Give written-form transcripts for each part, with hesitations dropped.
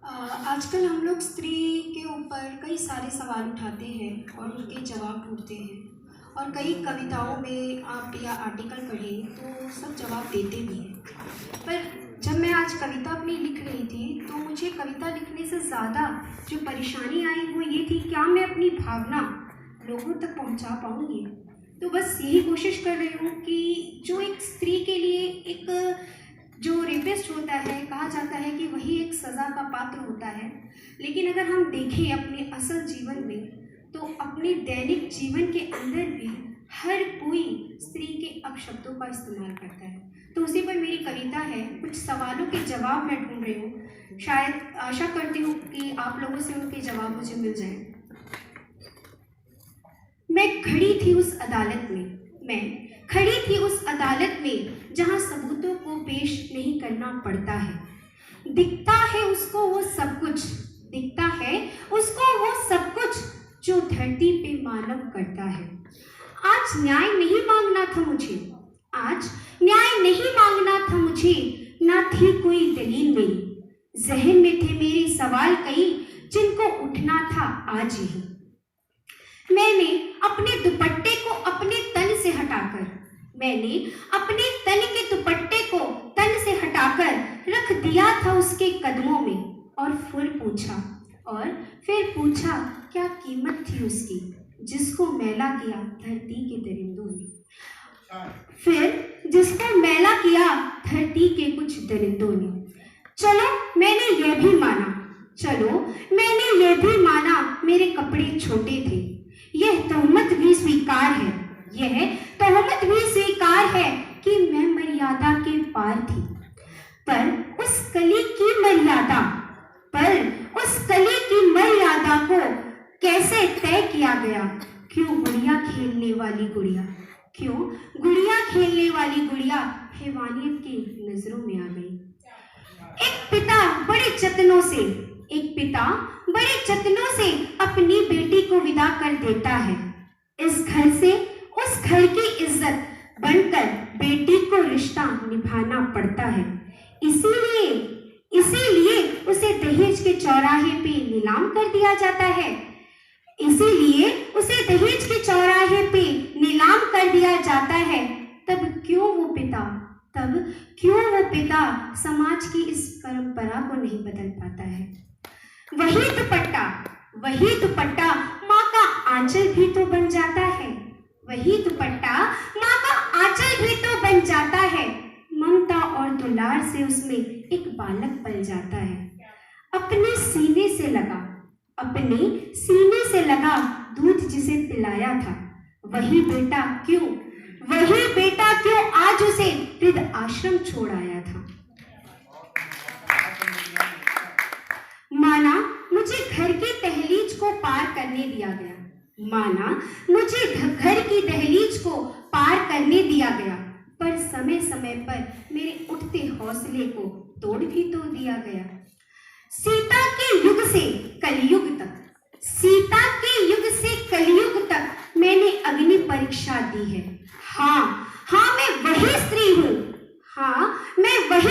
आजकल हम लोग स्त्री के ऊपर कई सारे सवाल उठाते हैं और उनके जवाब ढूंढते हैं और कई कविताओं में आप या आर्टिकल पढ़ें तो सब जवाब देते भी हैं। पर जब मैं आज कविता अपनी लिख रही थी तो मुझे कविता लिखने से ज़्यादा जो परेशानी आई वो ये थी, क्या मैं अपनी भावना लोगों तक पहुंचा पाऊंगी। तो बस यही कोशिश कर रही हूँ कि जो एक स्त्री के लिए एक जो रेपिस्ट होता है, कहा जाता है कि वही एक सज़ा का पात्र होता है, लेकिन अगर हम देखें अपने असल जीवन में तो अपने दैनिक जीवन के अंदर भी हर कोई स्त्री के अपशब्दों का इस्तेमाल करता है। तो उसी पर मेरी कविता है। कुछ सवालों के जवाब मैं ढूंढ रही हूँ, शायद आशा करती हूँ कि आप लोगों से उनके जवाब मुझे मिल जाएं। मैं खड़ी थी उस अदालत में जहाँ सबूतों को पेश नहीं करना पड़ता है। दिखता है उसको वो सब कुछ जो धरती पे मानव करता है। आज न्याय नहीं मांगना था मुझे, ना थी कोई दलील मेरी। जहन में थे मेरे सवाल कई जिनको उठना था आज ही। मैंने अपने दुपट्टे को अपने तन से हटाकर रख दिया था उसके कदमों में और फिर पूछा क्या कीमत थी उसकी जिसको मैला किया धरती के कुछ दरिंदों ने। चलो मैंने ये भी माना मेरे कपड़े छोटे थे। यह तोहमत भी स्वीकार है कि मैं मर्यादा के पार थी। पर उस कली की मर्यादा को कैसे तय किया गया? क्यों गुड़िया खेलने वाली गुड़िया हैवानियत की नजरों में आ गई। एक पिता बड़े जतनों से अपनी बेटी को विदा कर देता है। इस घर से उस घर की इज्जत बनकर बेटी को रिश्ता निभाना पड़ता है। इसीलिए उसे दहेज के चौराहे पे नीलाम कर दिया जाता है। तब क्यों वो पिता समाज की इस परंपरा को नहीं बदल पाता है। वही दुपट्टा माँ का आंचल भी तो बन जाता है। ममता और दुलार से उसमें एक बालक पल जाता है। अपने सीने से लगा दूध जिसे पिलाया था, वही बेटा क्यों आज उसे वृद्ध आश्रम छोड़ आया था। माना मुझे घर की दहलीज को पार करने दिया गया, पर समय पर मेरे उठते हौसले को तोड़ भी तो दिया गया। सीता के युग से कलयुग तक मैंने अग्नि परीक्षा दी है। हाँ मैं वही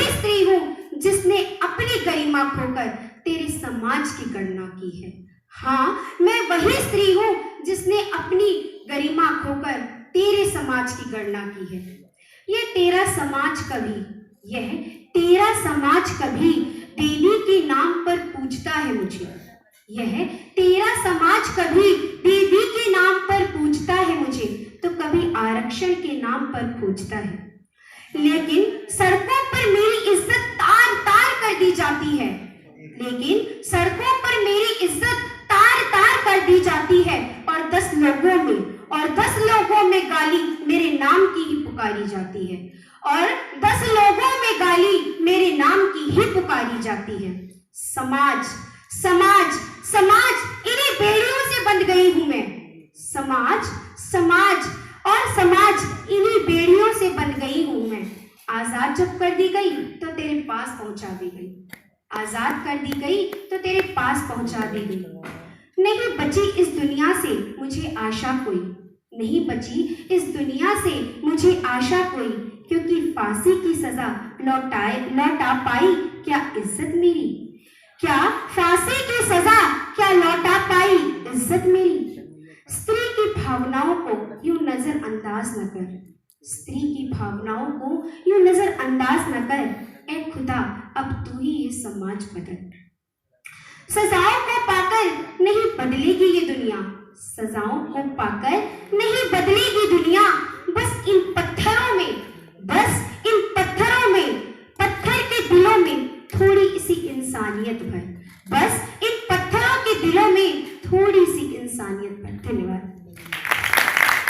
स्त्री हूँ जिसने अपनी गरिमा खोकर तेरे समाज की गणना की है। हाँ मैं वही स्त्री हूँ जिसने अपनी गरिमा खोकर तेरे समाज की गणना की है। यह तेरा समाज कभी देवी के नाम पर पूजता है मुझे, तो कभी आरक्षण के नाम पर पूजता है। लेकिन सड़कों पर मेरी इज्जत तार तार कर दी जाती है और 10 लोगों में गाली मेरे नाम की ही पुकारी जाती है। समाज इन्हीं बेड़ियों से बंध गई हूं मैं। समाज इन्हीं बेड़ियों से बंध गई हूं मैं। आजाद जब कर दी गई तो तेरे पास पहुंचा दी गई। नहीं बची इस दुनिया से मुझे आशा कोई, क्योंकि फांसी की सजा लौटा पाई क्या इज्जत मेरी? क्या नाराज न कर, स्त्री की भावनाओं को यूं नजरअंदाज न कर। ए खुदा, अब तू ही ये समाज बदल। सजाओं को पाकर नहीं बदलेगी ये दुनिया, सजाओं को पाकर नहीं बदलेगी दुनिया। बस इन पत्थरों में, बस इन पत्थरों में, पत्थर के दिलों में थोड़ी सी इंसानियत भर।